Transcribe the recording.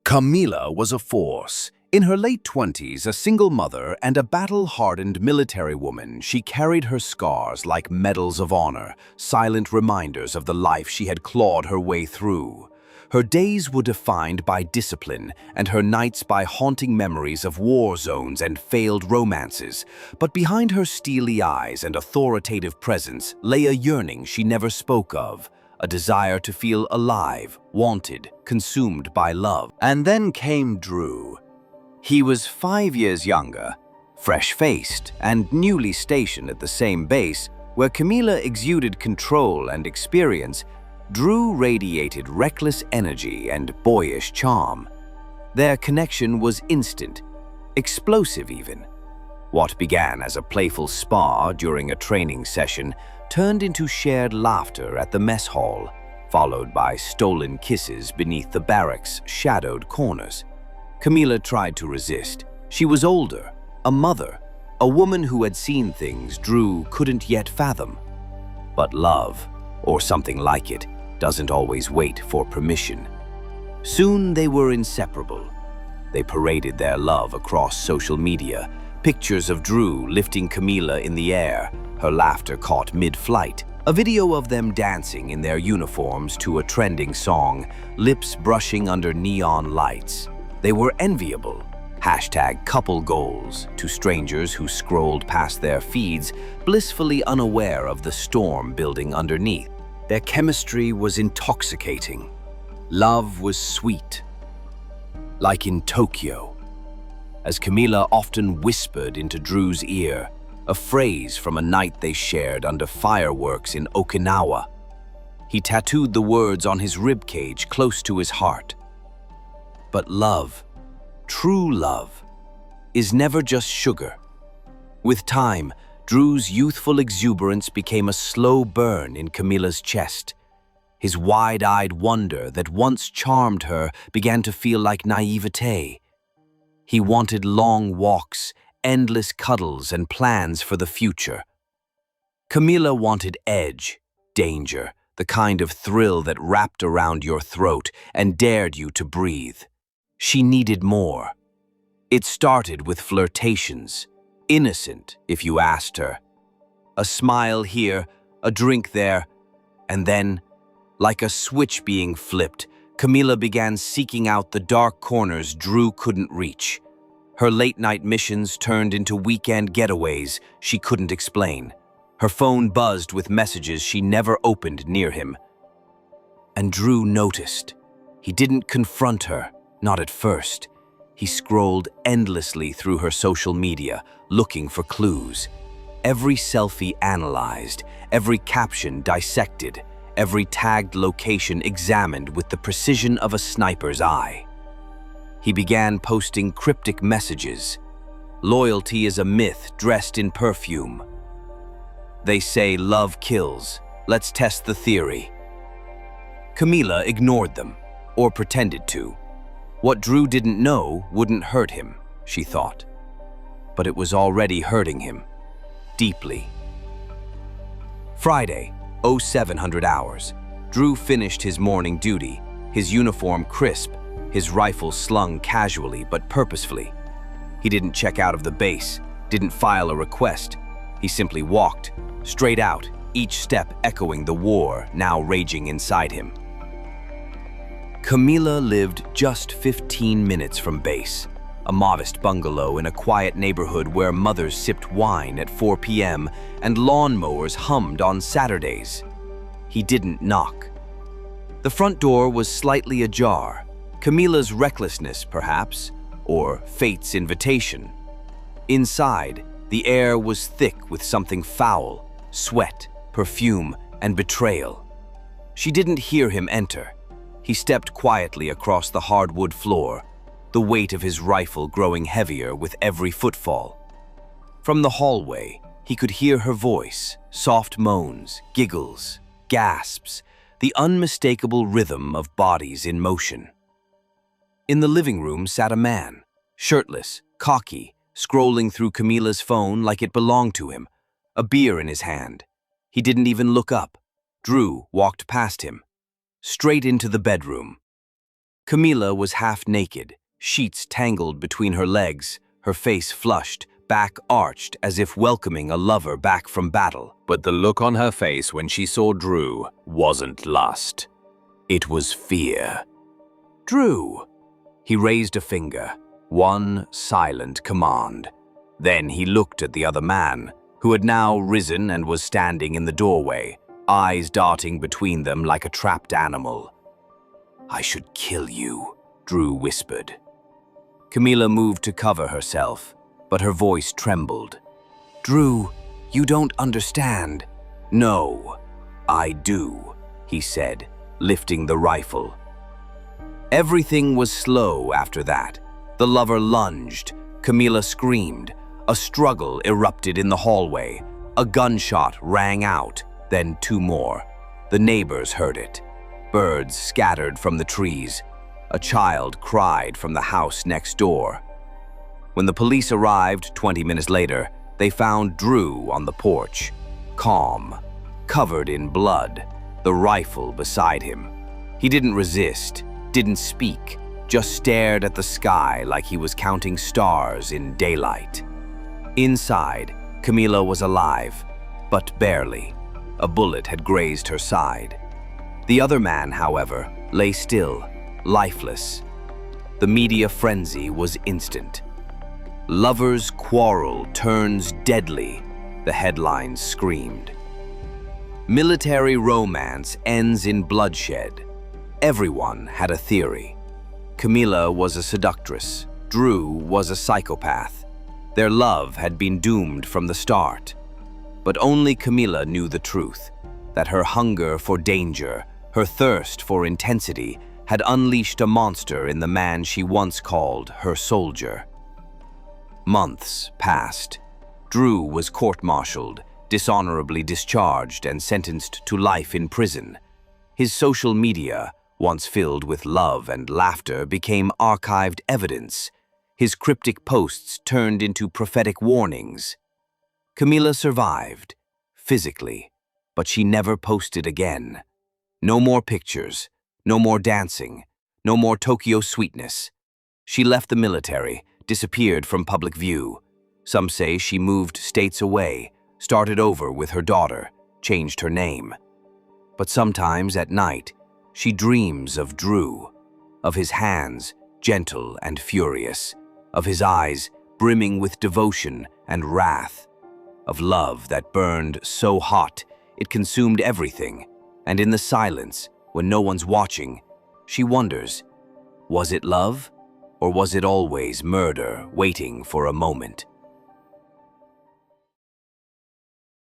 Camila was a force. In her late 20s, a single mother and a battle-hardened military woman, she carried her scars like medals of honor, silent reminders of the life she had clawed her way through. Her days were defined by discipline, and her nights by haunting memories of war zones and failed romances. But behind her steely eyes and authoritative presence lay a yearning she never spoke of. A desire to feel alive, wanted, consumed by love. And then came Drew. He was 5 years younger, fresh-faced, and newly stationed at the same base. Where Camila exuded control and experience, Drew radiated reckless energy and boyish charm. Their connection was instant, explosive even. What began as a playful spar during a training session turned into shared laughter at the mess hall, followed by stolen kisses beneath the barracks' shadowed corners. Camila tried to resist. She was older, a mother, a woman who had seen things Drew couldn't yet fathom. But love, or something like it, doesn't always wait for permission. Soon they were inseparable. They paraded their love across social media, pictures of Drew lifting Camila in the air, her laughter caught mid-flight, a video of them dancing in their uniforms to a trending song, lips brushing under neon lights. They were enviable. #couple goals to strangers who scrolled past their feeds, blissfully unaware of the storm building underneath. Their chemistry was intoxicating. Love was sweet, like in Tokyo. As Camila often whispered into Drew's ear, a phrase from a night they shared under fireworks in Okinawa. He tattooed the words on his ribcage close to his heart. But love, true love, is never just sugar. With time, Drew's youthful exuberance became a slow burn in Camila's chest. His wide-eyed wonder that once charmed her began to feel like naivete. He wanted long walks, endless cuddles, and plans for the future. Camila wanted edge, danger, the kind of thrill that wrapped around your throat and dared you to breathe. She needed more. It started with flirtations, innocent if you asked her. A smile here, a drink there, and then, like a switch being flipped, Camila began seeking out the dark corners Drew couldn't reach. Her late-night missions turned into weekend getaways she couldn't explain. Her phone buzzed with messages she never opened near him. And Drew noticed. He didn't confront her, not at first. He scrolled endlessly through her social media, looking for clues. Every selfie analyzed, every caption dissected, every tagged location examined with the precision of a sniper's eye. He began posting cryptic messages. Loyalty is a myth dressed in perfume. They say love kills. Let's test the theory. Camila ignored them, or pretended to. What Drew didn't know wouldn't hurt him, she thought. But it was already hurting him, deeply. Friday, 0700 hours. Drew finished his morning duty, his uniform crisp, his rifle slung casually but purposefully. He didn't check out of the base, didn't file a request. He simply walked, straight out, each step echoing the war now raging inside him. Camila lived just 15 minutes from base, a modest bungalow in a quiet neighborhood where mothers sipped wine at 4 p.m. and lawnmowers hummed on Saturdays. He didn't knock. The front door was slightly ajar, Camila's recklessness, perhaps, or fate's invitation. Inside, the air was thick with something foul, sweat, perfume, and betrayal. She didn't hear him enter. He stepped quietly across the hardwood floor, the weight of his rifle growing heavier with every footfall. From the hallway, he could hear her voice, soft moans, giggles, gasps, the unmistakable rhythm of bodies in motion. In the living room sat a man, shirtless, cocky, scrolling through Camila's phone like it belonged to him, a beer in his hand. He didn't even look up. Drew walked past him, straight into the bedroom. Camila was half naked, sheets tangled between her legs, her face flushed, back arched as if welcoming a lover back from battle. But the look on her face when she saw Drew wasn't lust. It was fear. "Drew!" He raised a finger, one silent command. Then he looked at the other man, who had now risen and was standing in the doorway, eyes darting between them like a trapped animal. "I should kill you," Drew whispered. Camila moved to cover herself, but her voice trembled. "Drew, you don't understand." "No, I do," he said, lifting the rifle. Everything was slow after that. The lover lunged. Camila screamed. A struggle erupted in the hallway. A gunshot rang out, then two more. The neighbors heard it. Birds scattered from the trees. A child cried from the house next door. When the police arrived 20 minutes later, they found Drew on the porch, calm, covered in blood, the rifle beside him. He didn't resist, didn't speak, just stared at the sky like he was counting stars in daylight. Inside, Camila was alive, but barely. A bullet had grazed her side. The other man, however, lay still, lifeless. The media frenzy was instant. "Lovers' quarrel turns deadly," the headlines screamed. "Military romance ends in bloodshed." Everyone had a theory. Camila was a seductress. Drew was a psychopath. Their love had been doomed from the start. But only Camila knew the truth, that her hunger for danger, her thirst for intensity, had unleashed a monster in the man she once called her soldier. Months passed. Drew was court-martialed, dishonorably discharged, and sentenced to life in prison. His social media, once filled with love and laughter, became archived evidence. His cryptic posts turned into prophetic warnings. Camila survived, physically, but she never posted again. No more pictures, no more dancing, no more Tokyo sweetness. She left the military, disappeared from public view. Some say she moved states away, started over with her daughter, changed her name. But sometimes at night, she dreams of Drew, of his hands, gentle and furious, of his eyes brimming with devotion and wrath, of love that burned so hot it consumed everything, and in the silence, when no one's watching, she wonders, was it love, or was it always murder waiting for a moment?